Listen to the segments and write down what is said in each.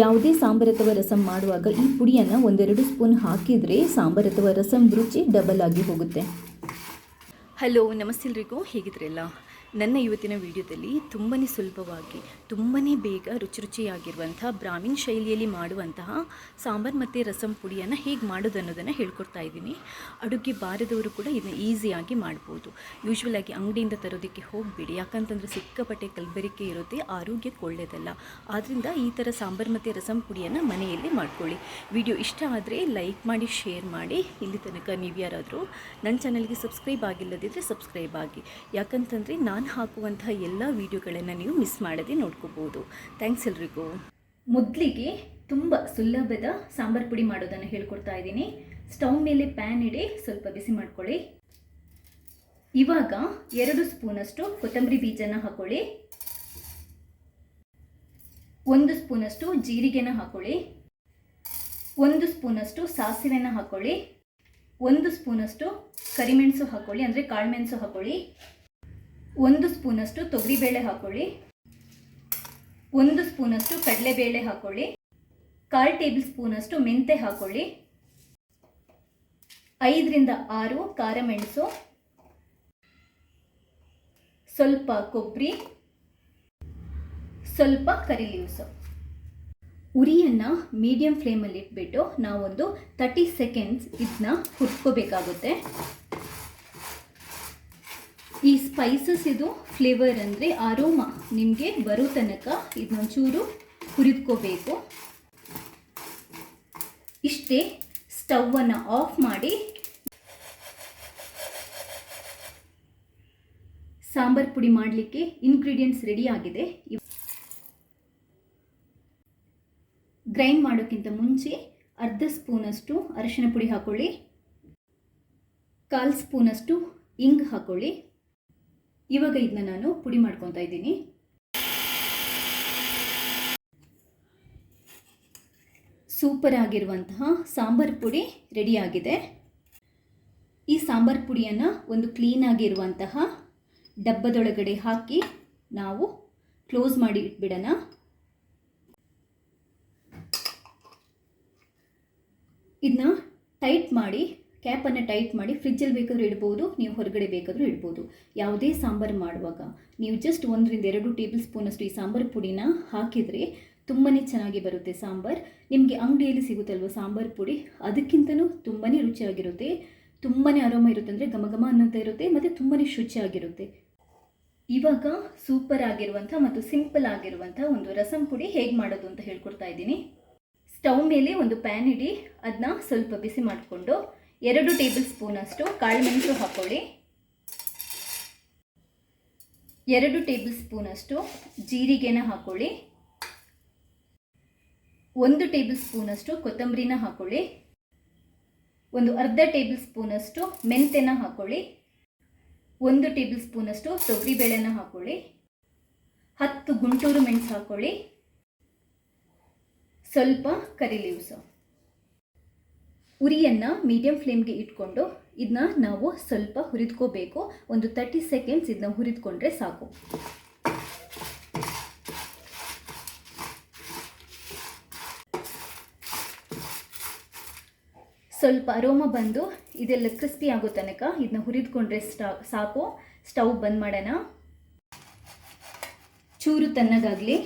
ಯಾವುದೇ ಸಾಂಬಾರ್ ಅಥವಾ ರಸಂ ಮಾಡುವಾಗ ಈ ಪುಡಿಯನ್ನು ಒಂದೆರಡು ಸ್ಪೂನ್ ಹಾಕಿದರೆ ಸಾಂಬಾರ್ ಅಥವಾ ರಸಂ ರುಚಿ ಡಬಲ್ ಆಗಿ ಹೋಗುತ್ತೆ. ಹಲೋ, ನಮಸ್ತೆ ಎಲ್ರಿಗೂ, ಹೇಗಿದ್ರಲ್ಲ? ನನ್ನ ಇವತ್ತಿನ ವಿಡಿಯೋದಲ್ಲಿ ತುಂಬಾ ಸುಲಭವಾಗಿ ತುಂಬಾ ಬೇಗ ರುಚಿಯಾಗಿರುವಂಥ ಬ್ರಾಹ್ಮಿನ್ ಶೈಲಿಯಲ್ಲಿ ಮಾಡುವಂತಹ ಸಾಂಬಾರು ಮತ್ತು ರಸಂ ಪುಡಿಯನ್ನು ಹೇಗೆ ಮಾಡೋದು ಅನ್ನೋದನ್ನು ಹೇಳ್ಕೊಡ್ತಾ ಇದ್ದೀನಿ. ಅಡುಗೆ ಬಾರದವರು ಕೂಡ ಇದನ್ನು ಈಸಿಯಾಗಿ ಮಾಡ್ಬೋದು. ಯೂಶ್ವಲಾಗಿ ಅಂಗಡಿಯಿಂದ ತರೋದಕ್ಕೆ ಹೋಗಬೇಡಿ, ಯಾಕಂತಂದರೆ ಸಿಕ್ಕಾಪಟ್ಟೆ ಕಲಬೆರಕೆ ಇರುತ್ತೆ, ಆರೋಗ್ಯಕ್ಕೆ ಒಳ್ಳೆಯದಲ್ಲ. ಆದ್ದರಿಂದ ಈ ಥರ ಸಾಂಬಾರು ಮತ್ತು ರಸಂ ಪುಡಿಯನ್ನು ಮನೆಯಲ್ಲಿ ಮಾಡ್ಕೊಳ್ಳಿ. ವಿಡಿಯೋ ಇಷ್ಟ ಆದರೆ ಲೈಕ್ ಮಾಡಿ, ಶೇರ್ ಮಾಡಿ. ಇಲ್ಲಿ ತನಕ ನೀವು ಯಾರಾದರೂ ನನ್ನ ಚಾನಲ್ಗೆ ಸಬ್ಸ್ಕ್ರೈಬ್ ಆಗಿಲ್ಲದಿದ್ದರೆ ಸಬ್ಸ್ಕ್ರೈಬ್ ಆಗಿ, ಯಾಕಂತಂದರೆ ನಾನು ಹಾಕುವಂತಹ ಎಲ್ಲ ವಿಡಿಯೋಗಳನ್ನು ನೀವು ಮಿಸ್ ಮಾಡದೆ ನೋಡ್ಕೋಬಹುದು. ಥ್ಯಾಂಕ್ಸ್ ಎಲ್ರಿಗೂ. ಮೊದಲಿಗೆ ತುಂಬ ಸುಲಭದ ಸಾಂಬಾರು ಪುಡಿ ಮಾಡೋದನ್ನು ಹೇಳ್ಕೊಡ್ತಾ ಇದ್ದೀನಿ. ಸ್ಟವ್ ಮೇಲೆ ಪ್ಯಾನ್ ಇಡಿ, ಸ್ವಲ್ಪ ಬಿಸಿ ಮಾಡ್ಕೊಳ್ಳಿ. ಇವಾಗ 2 ಸ್ಪೂನಷ್ಟು ಕೊತ್ತಂಬರಿ ಬೀಜನ ಹಾಕೊಳ್ಳಿ, 1 ಸ್ಪೂನಷ್ಟು ಜೀರಿಗೆನ ಹಾಕೊಳ್ಳಿ, 1 ಸ್ಪೂನಷ್ಟು ಸಾಸಿವೆನ ಹಾಕೊಳ್ಳಿ, 1 ಸ್ಪೂನಷ್ಟು ಕರಿಮೆಣಸು ಹಾಕೊಳ್ಳಿ, ಅಂದರೆ ಕಾಳುಮೆಣಸು ಹಾಕೊಳ್ಳಿ, 1 ಸ್ಪೂನಷ್ಟು ತೊಗರಿಬೇಳೆ ಹಾಕೊಳ್ಳಿ, 1 ಸ್ಪೂನಷ್ಟು ಕಡಲೆಬೇಳೆ ಹಾಕೊಳ್ಳಿ, 1/4 ಟೇಬಲ್ ಸ್ಪೂನಷ್ಟು ಮೆಂತೆ ಹಾಕೊಳ್ಳಿ, 5 ರಿಂದ 6 ಕಾರಮೆಣಸು, ಸ್ವಲ್ಪ ಕೊಬ್ಬರಿ, ಸ್ವಲ್ಪ ಕರಿ ಲೀವ್ಸು. ಉರಿಯನ್ನು ಮೀಡಿಯಂ ಫ್ಲೇಮಲ್ಲಿ ಇಟ್ಬಿಟ್ಟು ನಾವೊಂದು 30 ಸೆಕೆಂಡ್ಸ್ ಇದನ್ನ ಹುರ್ಕೋಬೇಕಾಗುತ್ತೆ. ಈ ಸ್ಪೈಸಸ್ ಇದು ಫ್ಲೇವರ್ ಅಂದರೆ ಅರೋಮಾ ನಿಮಗೆ ಬರೋ ತನಕ ಇದನ್ನೊಂಚೂರು ಹುರಿದ್ಕೋಬೇಕು. ಇಷ್ಟೇ, ಸ್ಟವನ್ನು ಆಫ್ ಮಾಡಿ. ಸಾಂಬಾರು ಪುಡಿ ಮಾಡಲಿಕ್ಕೆ ಇಂಗ್ರೀಡಿಯೆಂಟ್ಸ್ ರೆಡಿ ಆಗಿದೆ. ಗ್ರೈಂಡ್ ಮಾಡೋಕ್ಕಿಂತ ಮುಂಚೆ 1/2 ಸ್ಪೂನಷ್ಟು ಅರಿಶಿನ ಪುಡಿ ಹಾಕೊಳ್ಳಿ, 1/4 ಸ್ಪೂನಷ್ಟು ಇಂಗು ಹಾಕೊಳ್ಳಿ. ಇವಾಗ ಇದನ್ನ ನಾನು ಪುಡಿ ಮಾಡ್ಕೊತಾ ಇದ್ದೀನಿ. ಸೂಪರ್ ಆಗಿರುವಂತಹ ಸಾಂಬಾರು ಪುಡಿ ರೆಡಿಯಾಗಿದೆ. ಈ ಸಾಂಬಾರು ಪುಡಿಯನ್ನು ಒಂದು ಕ್ಲೀನ್ ಆಗಿರುವಂತಹ ಡಬ್ಬದೊಳಗಡೆ ಹಾಕಿ ನಾವು ಕ್ಲೋಸ್ ಮಾಡಿ ಇಟ್ಬಿಡೋಣ. ಇದನ್ನ ಟೈಟ್ ಮಾಡಿ, ಕ್ಯಾಪನ್ನು ಟೈಟ್ ಮಾಡಿ ಫ್ರಿಜ್ಜಲ್ಲಿ ಬೇಕಾದರೂ ಇಡ್ಬೋದು, ನೀವು ಹೊರಗಡೆ ಬೇಕಾದರೂ ಇಡ್ಬೋದು. ಯಾವುದೇ ಸಾಂಬಾರು ಮಾಡುವಾಗ ನೀವು ಜಸ್ಟ್ 1 ರಿಂದ 2 ಟೇಬಲ್ ಸ್ಪೂನಷ್ಟು ಈ ಸಾಂಬಾರು ಪುಡಿನ ಹಾಕಿದರೆ ತುಂಬಾ ಚೆನ್ನಾಗಿ ಬರುತ್ತೆ ಸಾಂಬಾರು. ನಿಮಗೆ ಅಂಗಡಿಯಲ್ಲಿ ಸಿಗುತ್ತಲ್ವ ಸಾಂಬಾರು ಪುಡಿ, ಅದಕ್ಕಿಂತಲೂ ತುಂಬಾ ರುಚಿಯಾಗಿರುತ್ತೆ, ತುಂಬಾ ಅರೋಮ ಇರುತ್ತೆ, ಅಂದರೆ ಘಮ ಅನ್ನೋಂಥ ಇರುತ್ತೆ, ಮತ್ತು ತುಂಬಾ ಶುಚಿಯಾಗಿರುತ್ತೆ. ಇವಾಗ ಸೂಪರ್ ಆಗಿರುವಂಥ ಮತ್ತು ಸಿಂಪಲ್ ಆಗಿರುವಂಥ ಒಂದು ರಸಂ ಪುಡಿ ಹೇಗೆ ಮಾಡೋದು ಅಂತ ಹೇಳ್ಕೊಡ್ತಾ ಇದ್ದೀನಿ. ಸ್ಟವ್ ಮೇಲೆ ಒಂದು ಪ್ಯಾನ್ ಇಡಿ, ಅದನ್ನ ಸ್ವಲ್ಪ ಬಿಸಿ ಮಾಡಿಕೊಂಡು 2 ಟೇಬಲ್ ಸ್ಪೂನಷ್ಟು ಕಾಳುಮೆಣಸು ಹಾಕೊಳ್ಳಿ, 2 ಟೇಬಲ್ ಸ್ಪೂನಷ್ಟು ಜೀರಿಗೆನ ಹಾಕೊಳ್ಳಿ, 1 ಟೇಬಲ್ ಸ್ಪೂನಷ್ಟು ಕೊತ್ತಂಬರಿನ ಹಾಕೊಳ್ಳಿ, 1/2 ಟೇಬಲ್ ಸ್ಪೂನಷ್ಟು ಮೆಂತೆನ ಹಾಕೊಳ್ಳಿ, 1 ಟೇಬಲ್ ಸ್ಪೂನಷ್ಟು ತೊಗರಿಬೇಳೆನ ಹಾಕೊಳ್ಳಿ, 10 ಗುಂಟೂರು ಮೆಣಸು ಹಾಕೊಳ್ಳಿ, ಸ್ವಲ್ಪ ಕರಿ ಲೀವ್ಸು. ಉರಿಯನ್ನು ಮೀಡಿಯಂ ಫ್ಲೇಮ್ಗೆ ಇಟ್ಕೊಂಡು ಇದನ್ನ ನಾವು ಸ್ವಲ್ಪ ಹುರಿದ್ಕೋಬೇಕು. ಒಂದು 30 ಸೆಕೆಂಡ್ಸ್ ಇದನ್ನ ಹುರಿದ್ಕೊಂಡ್ರೆ ಸಾಕು. ಸ್ವಲ್ಪ ಅರೋಮ ಬಂದು ಇದೆಲ್ಲ ಕ್ರಿಸ್ಪಿ ಆಗೋ ತನಕ ಇದನ್ನ ಹುರಿದ್ಕೊಂಡ್ರೆ ಸಾಕು. ಸ್ಟವ್ ಬಂದ್ ಮಾಡೋಣ. ಚೂರು ತಣ್ಣಗಾಗಲಿ.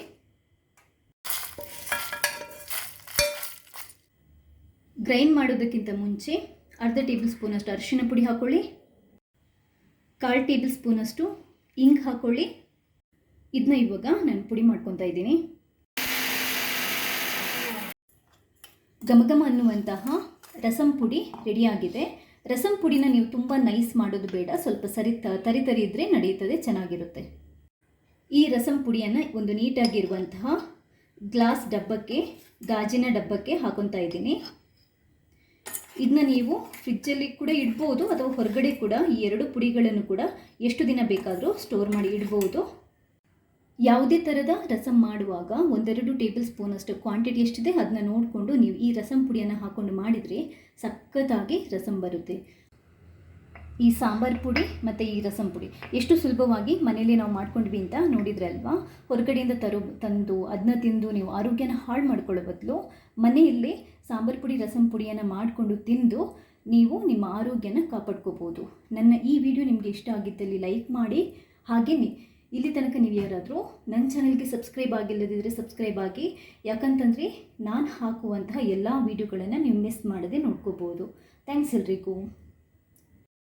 ಗ್ರೈಂಡ್ ಮಾಡೋದಕ್ಕಿಂತ ಮುಂಚೆ 1/2 ಟೇಬಲ್ ಸ್ಪೂನಷ್ಟು ಅರಿಶಿನ ಪುಡಿ ಹಾಕೊಳ್ಳಿ, 1/4 ಟೇಬಲ್ ಸ್ಪೂನಷ್ಟು ಇಂಗು ಹಾಕೊಳ್ಳಿ. ಇದನ್ನ ಇವಾಗ ನಾನು ಪುಡಿ ಮಾಡ್ಕೊತಾ ಇದ್ದೀನಿ. ಘಮ ಅನ್ನುವಂತಹ ರಸಂ ಪುಡಿ ರೆಡಿಯಾಗಿದೆ. ರಸಂ ಪುಡಿನ ನೀವು ತುಂಬ ನೈಸ್ ಮಾಡೋದು ಬೇಡ, ಸ್ವಲ್ಪ ತರಿ ಇದ್ದರೆ ನಡೆಯುತ್ತದೆ, ಚೆನ್ನಾಗಿರುತ್ತೆ. ಈ ರಸಂ ಪುಡಿಯನ್ನು ಒಂದು ನೀಟಾಗಿರುವಂತಹ ಗ್ಲಾಸ್ ಡಬ್ಬಕ್ಕೆ, ಗಾಜಿನ ಡಬ್ಬಕ್ಕೆ ಹಾಕೊತಾ ಇದ್ದೀನಿ. ಇದನ್ನ ನೀವು ಫ್ರಿಜ್ಜಲ್ಲಿ ಕೂಡ ಇಡ್ಬೋದು, ಅಥವಾ ಹೊರಗಡೆ ಕೂಡ ಈ 2 ಪುಡಿಗಳನ್ನು ಕೂಡ ಎಷ್ಟು ದಿನ ಬೇಕಾದರೂ ಸ್ಟೋರ್ ಮಾಡಿ ಇಡ್ಬೋದು. ಯಾವುದೇ ಥರದ ರಸಂ ಮಾಡುವಾಗ 1-2 ಟೇಬಲ್ ಸ್ಪೂನಷ್ಟು ಕ್ವಾಂಟಿಟಿ ಎಷ್ಟಿದೆ ಅದನ್ನ ನೋಡಿಕೊಂಡು ನೀವು ಈ ರಸಂ ಪುಡಿಯನ್ನು ಹಾಕ್ಕೊಂಡು ಮಾಡಿದರೆ ಸಖತ್ತಾಗಿ ರಸಂ ಬರುತ್ತೆ. ಈ ಸಾಂಬಾರ್ ಪುಡಿ ಮತ್ತು ಈ ರಸಂ ಪುಡಿ ಎಷ್ಟು ಸುಲಭವಾಗಿ ಮನೇಲಿ ನಾವು ಮಾಡ್ಕೊಂಡ್ವಿ ಅಂತ ನೋಡಿದ್ರಲ್ವಾ. ಹೊರಗಡೆಯಿಂದ ತಂದು ಅದನ್ನ ತಿಂದು ನೀವು ಆರೋಗ್ಯನ ಹಾಳು ಮಾಡ್ಕೊಳ್ಳೋ ಬದಲು ಮನೆಯಲ್ಲೇ ಸಾಂಬಾರ್ ಪುಡಿ ರಸಂ ಪುಡಿಯನ್ನು ಮಾಡಿಕೊಂಡು ತಿಂದು ನೀವು ನಿಮ್ಮ ಆರೋಗ್ಯನ ಕಾಪಾಡ್ಕೋಬೋದು. ನನ್ನ ಈ ವಿಡಿಯೋ ನಿಮಗೆ ಇಷ್ಟ ಆಗಿದ್ದಲ್ಲಿ ಲೈಕ್ ಮಾಡಿ. ಹಾಗೆಯೇ ಇಲ್ಲಿ ತನಕ ನೀವು ಯಾರಾದರೂ ನನ್ನ ಚಾನಲ್ಗೆ ಸಬ್ಸ್ಕ್ರೈಬ್ ಆಗಿಲ್ಲದಿದ್ದರೆ ಸಬ್ಸ್ಕ್ರೈಬ್ ಆಗಿ. ಯಾಕಂತಂದರೆ ನಾನು ಹಾಕುವಂತಹ ಎಲ್ಲ ವೀಡಿಯೋಗಳನ್ನು ನೀವು ಮಿಸ್ ಮಾಡದೆ ನೋಡ್ಕೋಬೋದು. ಥ್ಯಾಂಕ್ಸ್ ಎಲ್ರಿಗೂ.